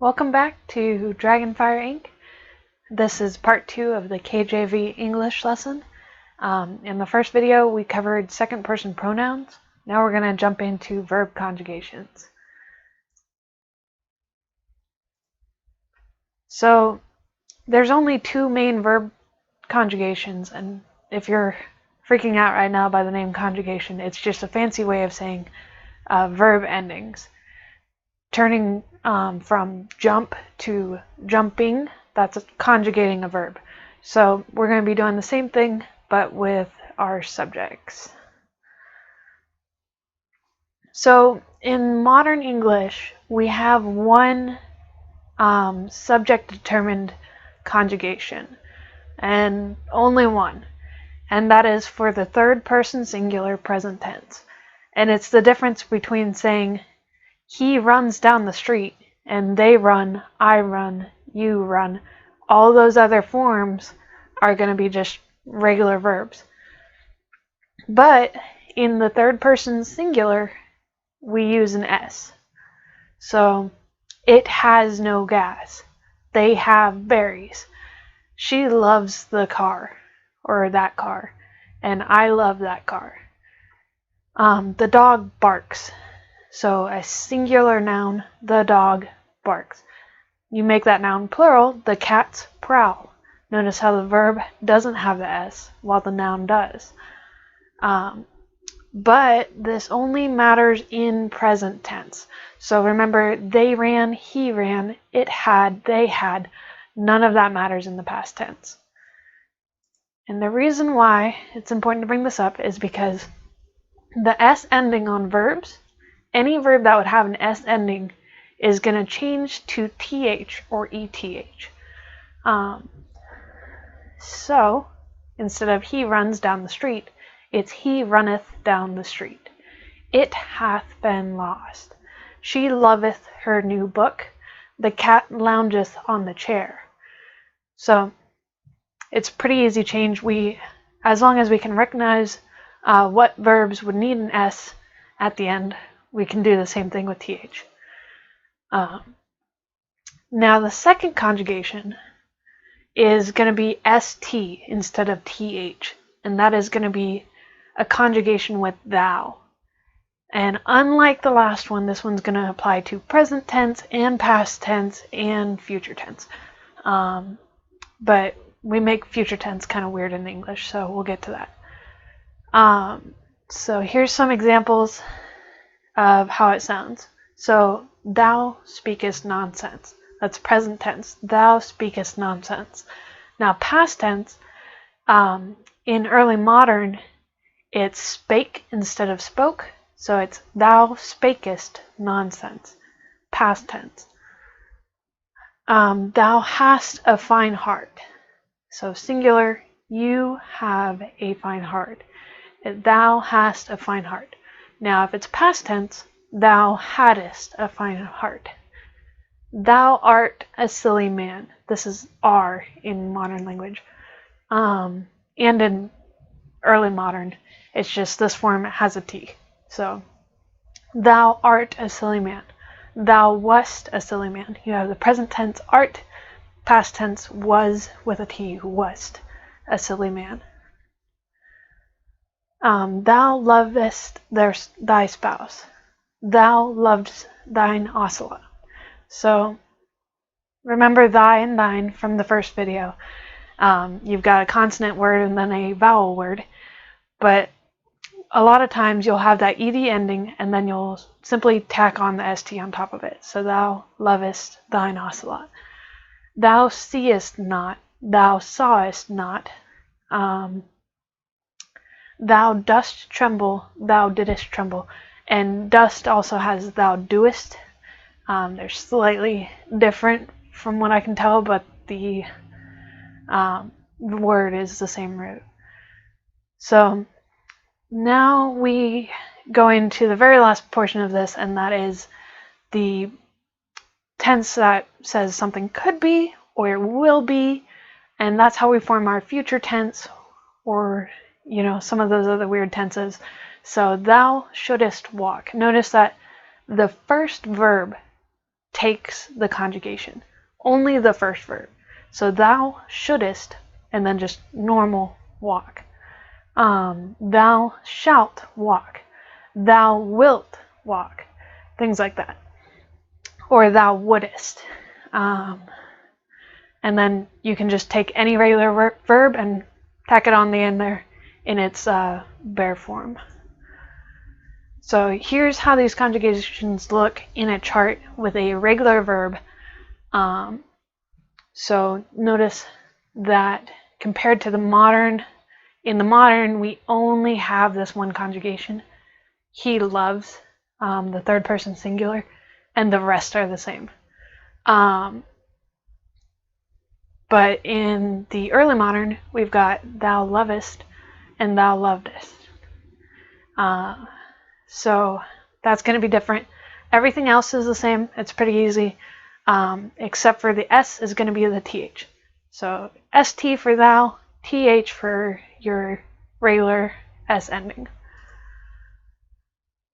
Welcome back to Dragonfire Inc. This is part 2 of the KJV English lesson. In the first video we covered second person pronouns. Now we're going to jump into verb conjugations. So there's only two main verb conjugations, and if you're freaking out right now by the name conjugation, it's just a fancy way of saying verb endings. Turning from jump to jumping, that's conjugating a verb. So we're going to be doing the same thing, but with our subjects. So in modern English, we have one subject-determined conjugation, and only one, and that is for the third person singular present tense. And it's the difference between saying he runs down the street and they run, I run, you run. All those other forms are going to be just regular verbs. But in the third person singular, we use an S. So it has no gas. They have berries. She loves the car, or that car, and I love that car. The dog barks. So a singular noun, the dog barks. You make that noun plural, the cats prowl. Notice how the verb doesn't have the S, while the noun does. But this only matters in present tense. So remember, they ran, he ran, it had, they had. None of that matters in the past tense. And the reason why it's important to bring this up is because the S ending on verbs, any verb that would have an S ending is going to change to TH or ETH. So instead of he runs down the street, it's he runneth down the street. It hath been lost. She loveth her new book. The cat loungeth on the chair. So it's pretty easy change. As long as we can recognize what verbs would need an S at the end, we can do the same thing with TH. Now the second conjugation is going to be ST instead of TH, and that is going to be a conjugation with thou. And unlike the last one, this one's going to apply to present tense and past tense and future tense. But we make future tense kind of weird in English, so we'll get to that. So here's some examples of how it sounds. So, thou speakest nonsense. That's present tense. Thou speakest nonsense. Now, past tense, in early modern, it's spake instead of spoke. So it's thou spakest nonsense. Past tense. Thou hast a fine heart. So singular, you have a fine heart. Thou hast a fine heart. Now, if it's past tense, thou hadst a fine heart. Thou art a silly man. This is are in modern language. And in early modern, it's just this form has a T. So, thou art a silly man. Thou wast a silly man. You have the present tense art, past tense was with a T, wast a silly man. Thou lovest thy spouse. Thou lovest thine ocelot. So remember thy and thine from the first video. You've got a consonant word and then a vowel word, but a lot of times you'll have that ed ending and then you'll simply tack on the st on top of it. So thou lovest thine ocelot. Thou seest not. Thou sawest not. Thou dost tremble, thou didst tremble. And dust also has thou doest. They're slightly different from what I can tell, but the word is the same root. So now we go into the very last portion of this, and that is the tense that says something could be or will be, and that's how we form our future tense, or some of those other weird tenses. So thou shouldest walk. Notice that the first verb takes the conjugation, only the first verb. So thou shouldest, and then just normal walk. Thou shalt walk. Thou wilt walk. Things like that. Or thou wouldest. And then you can just take any regular verb and tack it on the end there in its bare form. So here's how these conjugations look in a chart with a regular verb. So notice that compared to the modern, in the modern we only have this one conjugation. He loves, the third person singular, and the rest are the same. But in the early modern, we've got thou lovest and thou lovedest. So that's going to be different. Everything else is the same. It's pretty easy, except for the S is going to be the TH. So ST for thou, TH for your regular S ending.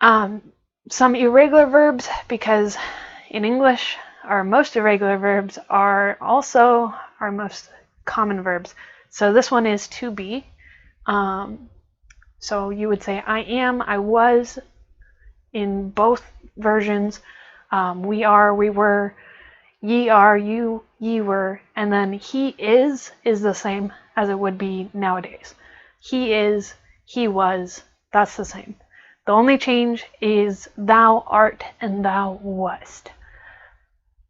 Some irregular verbs, because in English, our most irregular verbs are also our most common verbs. So this one is to be. So you would say I am, I was in both versions. We are, we were, ye are, you, ye were, and then he is the same as it would be nowadays. He is, he was, that's the same. The only change is thou art and thou wast.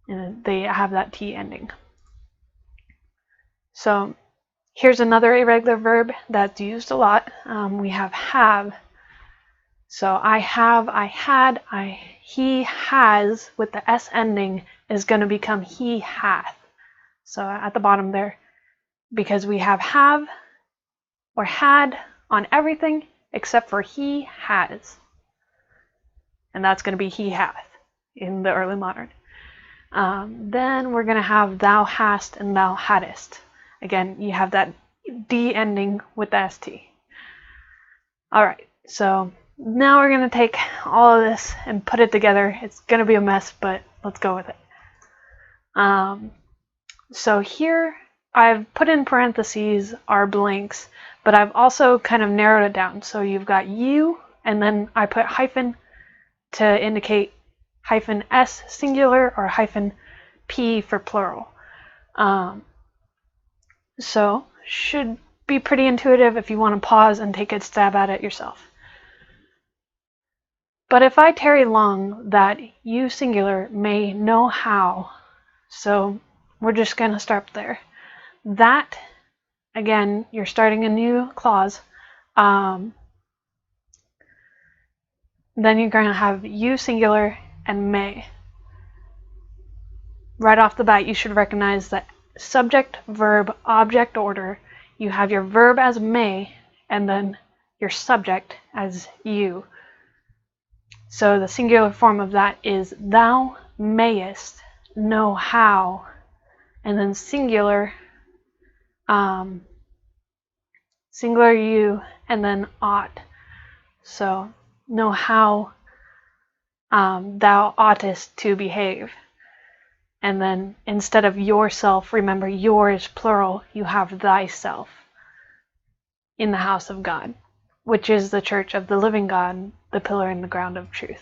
And they have that T ending. So here's another irregular verb that's used a lot. We have. So I have, I had, he has with the S ending is going to become he hath. So at the bottom there, because we have or had on everything except for he has. And that's going to be he hath in the early modern. Then we're going to have thou hast and thou hadst. Again, you have that D ending with the ST. All right, so now we're going to take all of this and put it together. It's going to be a mess, but let's go with it. So here I've put in parentheses our blanks, but I've also kind of narrowed it down. So you've got you, and then I put hyphen to indicate hyphen S singular or hyphen P for plural. So should be pretty intuitive if you want to pause and take a stab at it yourself. But if I tarry long, that you singular may know how. So we're just going to start there. That, again, you're starting a new clause. Then you're going to have you singular and may. Right off the bat, you should recognize that subject, verb, object order. You have your verb as may, and then your subject as you. So the singular form of that is thou mayest know how, and then singular, singular you, and then ought. So know how thou oughtest to behave. And then instead of yourself, remember yours plural, you have thyself in the house of God, which is the church of the living God, the pillar and the ground of truth.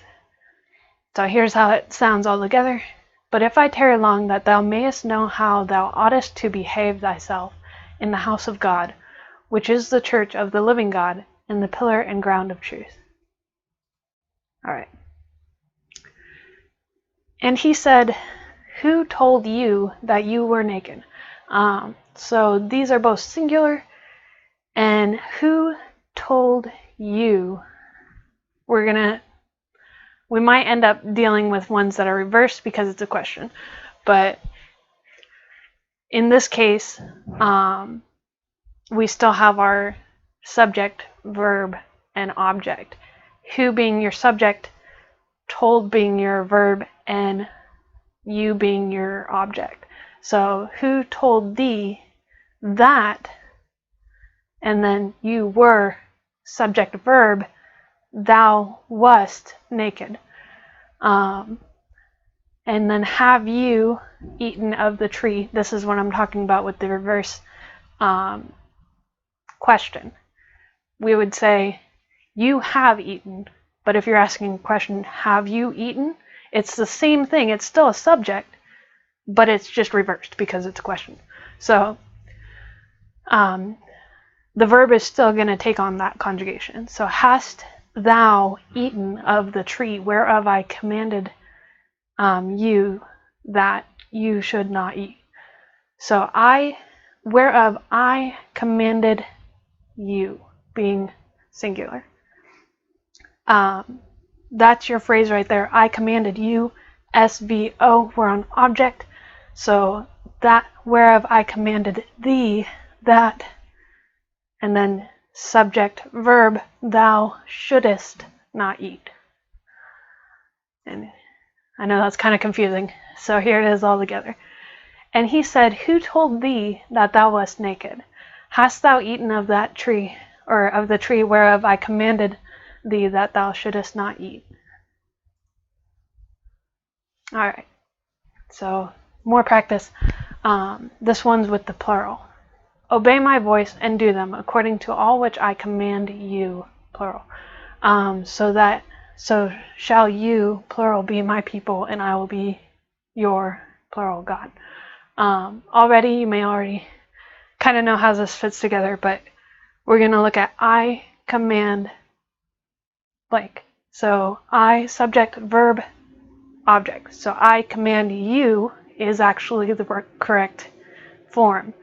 So here's how it sounds all together. But if I tarry long, that thou mayest know how thou oughtest to behave thyself in the house of God, which is the church of the living God, and the pillar and ground of truth. All right. And he said, who told you that you were naked? So these are both singular. And who told you? We might end up dealing with ones that are reversed because it's a question. But in this case, we still have our subject, verb, and object. Who being your subject, told being your verb, and you being your object. So who told thee that, and then you were subject verb, thou wast naked. and then have you eaten of the tree. This is what I'm talking about with the reverse question. We would say, you have eaten, but if you're asking a question, have you eaten? It's the same thing. It's still a subject, but it's just reversed because it's a question. So the verb is still going to take on that conjugation. So hast thou eaten of the tree whereof I commanded you that you should not eat. So whereof I commanded you, being singular. That's your phrase right there. I commanded you. SVO, we're on object. So that whereof I commanded thee, that, and then subject verb, thou shouldest not eat. And I know that's kind of confusing. So here it is all together. And he said, who told thee that thou wast naked? Hast thou eaten of that tree, or of the tree whereof I commanded thee that thou shouldest not eat? All right. So more practice. This one's with the plural. Obey my voice and do them according to all which I command you, plural. So shall you, plural, be my people, and I will be your, plural, God. Already, you may already kind of know how this fits together, but we're going to look at I command blank. So I, subject, verb, object. So I command you is actually the correct form.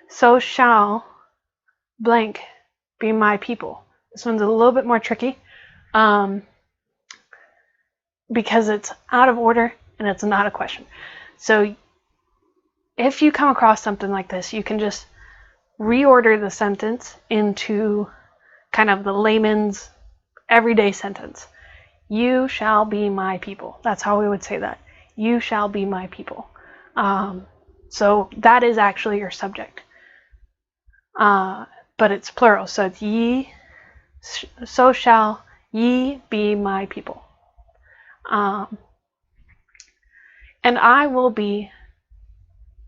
So shall blank be my people. This one's a little bit more tricky because it's out of order and it's not a question. So if you come across something like this, you can just reorder the sentence into kind of the layman's everyday sentence. You shall be my people. That's how we would say that. You shall be my people. So that is actually your subject. But it's plural. So it's ye, so shall ye be my people. And I will be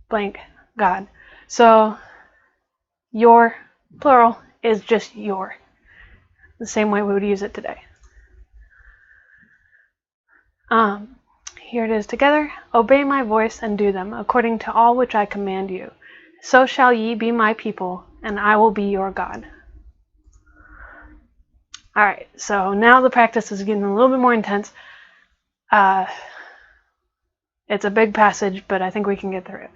blank God. So your, plural, is just your. The same way we would use it today. Here it is together. Obey my voice and do them, according to all which I command you. So shall ye be my people, and I will be your God. Alright, so now the practice is getting a little bit more intense. It's a big passage, but I think we can get through it.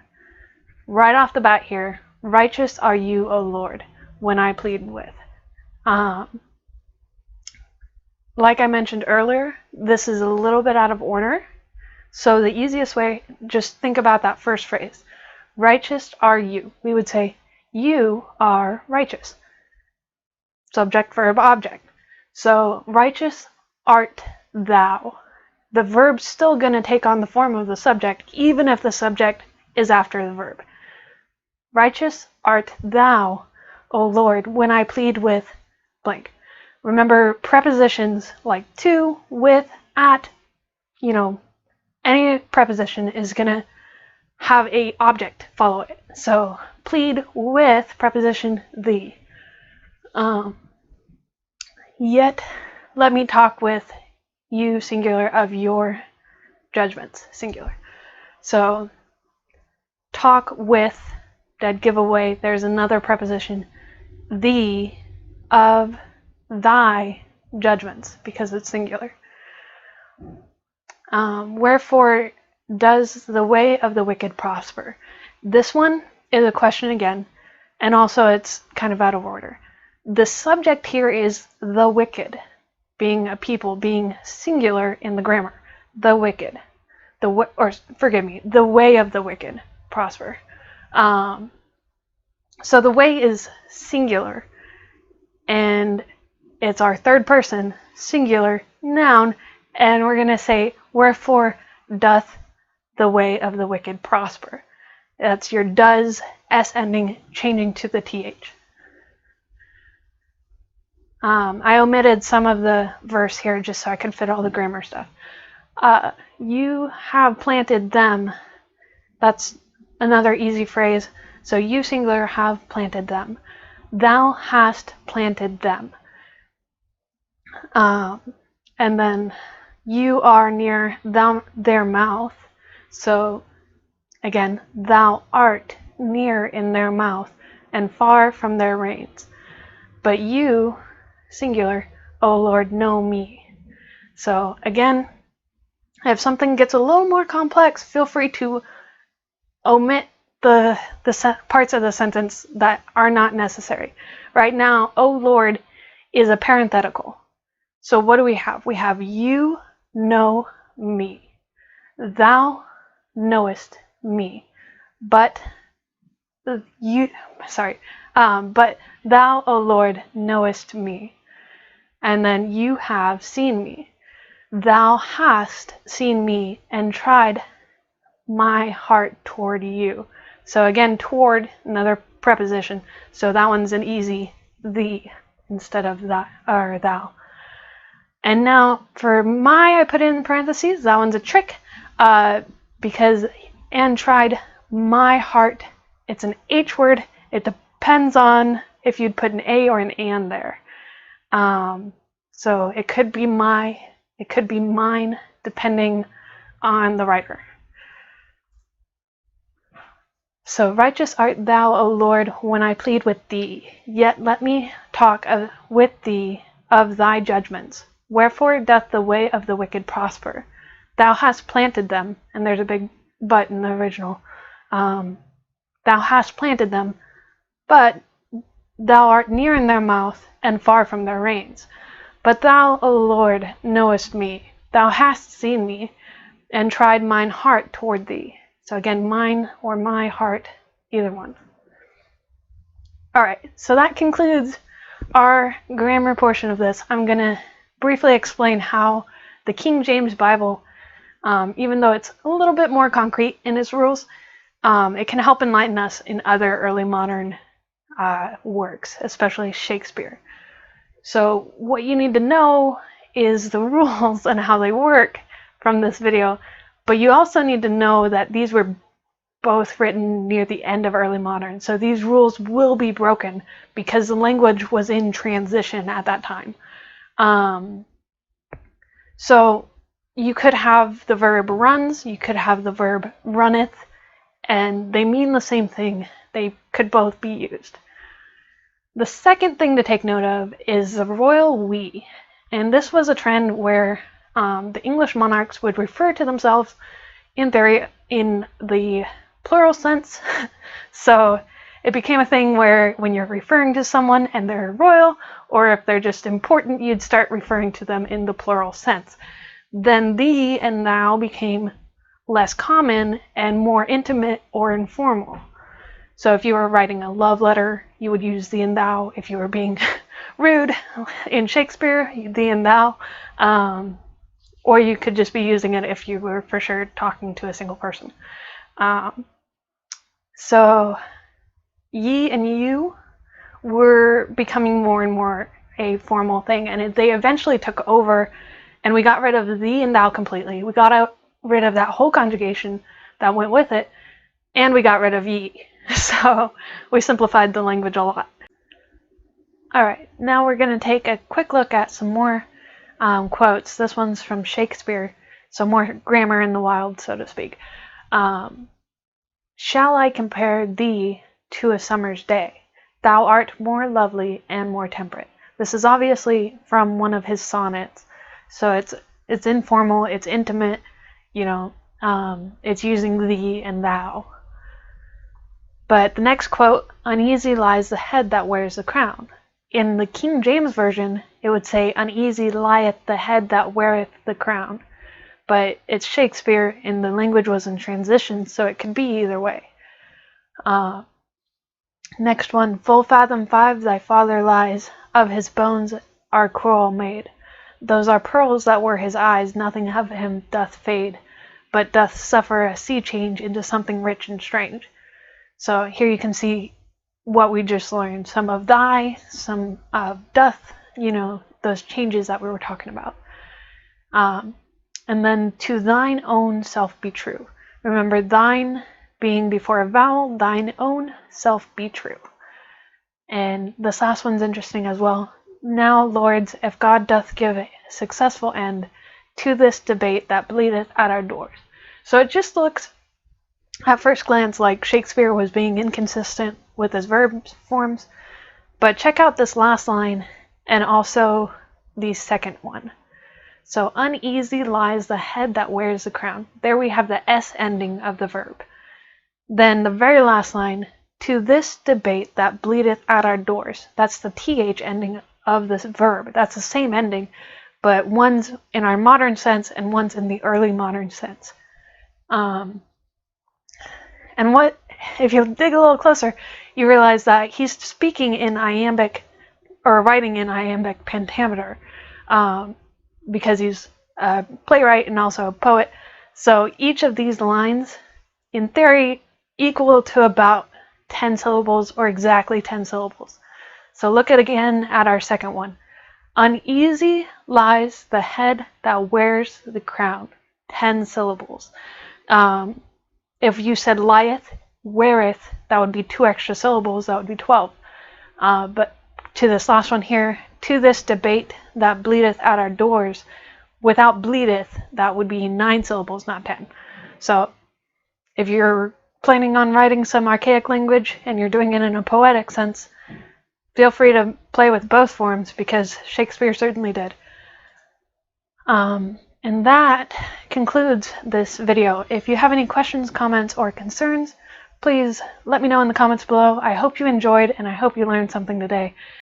Right off the bat here, righteous are you, O Lord, when I plead with. Like I mentioned earlier, this is a little bit out of order. So the easiest way, just think about that first phrase. Righteous are you. We would say, you are righteous. Subject, verb, object. So righteous art thou. The verb's still going to take on the form of the subject, even if the subject is after the verb. Righteous art thou, O Lord, when I plead with blank. Remember, prepositions like to, with, at, any preposition is going to have a object follow it. So plead with preposition the. Yet let me talk with you, singular, of your judgments, singular. So talk with, dead giveaway, there's another preposition, the, of, thy judgments, because it's singular. Wherefore does the way of the wicked prosper? This one is a question again, and also it's kind of out of order. The subject here is the wicked, being a people, being singular in the grammar. The wicked. The way of the wicked prosper. So the way is singular, and it's our third person, singular, noun, and we're going to say, wherefore doth the way of the wicked prosper. That's your does, S ending, changing to the TH. I omitted some of the verse here just so I could fit all the grammar stuff. you have planted them. That's another easy phrase. So you singular have planted them. Thou hast planted them. And then you are near their mouth. So again, thou art near in their mouth and far from their reins. But you, singular, O Lord, know me. So again, if something gets a little more complex, feel free to omit the parts of the sentence that are not necessary. Right now, O Lord is a parenthetical. So what do we have? We have you know me. Thou knowest me. But thou, O Lord, knowest me. And then you have seen me. Thou hast seen me and tried my heart toward you. So again, toward, another preposition. So that one's an easy thee instead of that or thou. And now for my, I put in parentheses. That one's a trick because and tried my heart. It's an H word. It depends on if you'd put an A or an and there. So it could be my, it could be mine, depending on the writer. So righteous art thou, O Lord, when I plead with thee. Yet let me talk with thee of thy judgments. Wherefore doth the way of the wicked prosper? Thou hast planted them, and there's a big but in the original. Thou hast planted them, but thou art near in their mouth and far from their reins. But thou, O Lord, knowest me. Thou hast seen me, and tried mine heart toward thee. So again, mine or my heart, either one. All right, so that concludes our grammar portion of this. I'm going to briefly explain how the King James Bible, even though it's a little bit more concrete in its rules, it can help enlighten us in other early modern works, especially Shakespeare. So what you need to know is the rules and how they work from this video, but you also need to know that these were both written near the end of early modern. So these rules will be broken because the language was in transition at that time. So you could have the verb runs, you could have the verb runneth, and they mean the same thing. They could both be used. The second thing to take note of is the royal we. And this was a trend where the English monarchs would refer to themselves, in theory, in the plural sense. So it became a thing where when you're referring to someone and they're royal, or if they're just important, you'd start referring to them in the plural sense. Then thee and thou became less common and more intimate or informal. So if you were writing a love letter, you would use thee and thou. If you were being rude in Shakespeare, thee and thou. Or you could just be using it if you were for sure talking to a single person. So ye and you were becoming more and more a formal thing, and they eventually took over, and we got rid of thee and thou completely. We got rid of that whole conjugation that went with it, and we got rid of ye. So we simplified the language a lot. All right, now we're going to take a quick look at some more quotes. This one's from Shakespeare, so more grammar in the wild, so to speak. Shall I compare thee to a summer's day? Thou art more lovely and more temperate. This is obviously from one of his sonnets, so it's informal, it's intimate, you know, it's using thee and thou. But the next quote, uneasy lies the head that wears the crown. In the King James Version, it would say, uneasy lieth the head that weareth the crown. But it's Shakespeare, and the language was in transition, so it could be either way. Next one, full fathom 5 thy father lies, of his bones are coral made. Those are pearls that were his eyes, nothing of him doth fade, but doth suffer a sea change into something rich and strange. So here you can see what we just learned. Some of thy, some of doth, you know, those changes that we were talking about. And then to thine own self be true. Remember, thine being before a vowel, thine own self be true. And this last one's interesting as well. Now, lords, if God doth give a successful end to this debate that bleedeth at our doors. So it just looks at first glance like Shakespeare was being inconsistent with his verb forms, but check out this last line and also the second one. So uneasy lies the head that wears the crown. There we have the S ending of the verb. Then the very last line, to this debate that bleedeth at our doors. That's the TH ending of this verb. That's the same ending, but one's in our modern sense and one's in the early modern sense. And what, if you dig a little closer, you realize that he's speaking in iambic, or writing in iambic pentameter, because he's a playwright and also a poet. So each of these lines, in theory, equal to about 10 syllables or exactly 10 syllables. So look again at our second one. Uneasy lies the head that wears the crown. 10 syllables. If you said lieth, weareth, that would be 2 extra syllables, that would be 12. But to this last one here, to this debate that bleedeth at our doors, without bleedeth, that would be 9 syllables, not 10. So if you're planning on writing some archaic language and you're doing it in a poetic sense, feel free to play with both forms, because Shakespeare certainly did. And that concludes this video. If you have any questions, comments, or concerns, please let me know in the comments below. I hope you enjoyed and I hope you learned something today.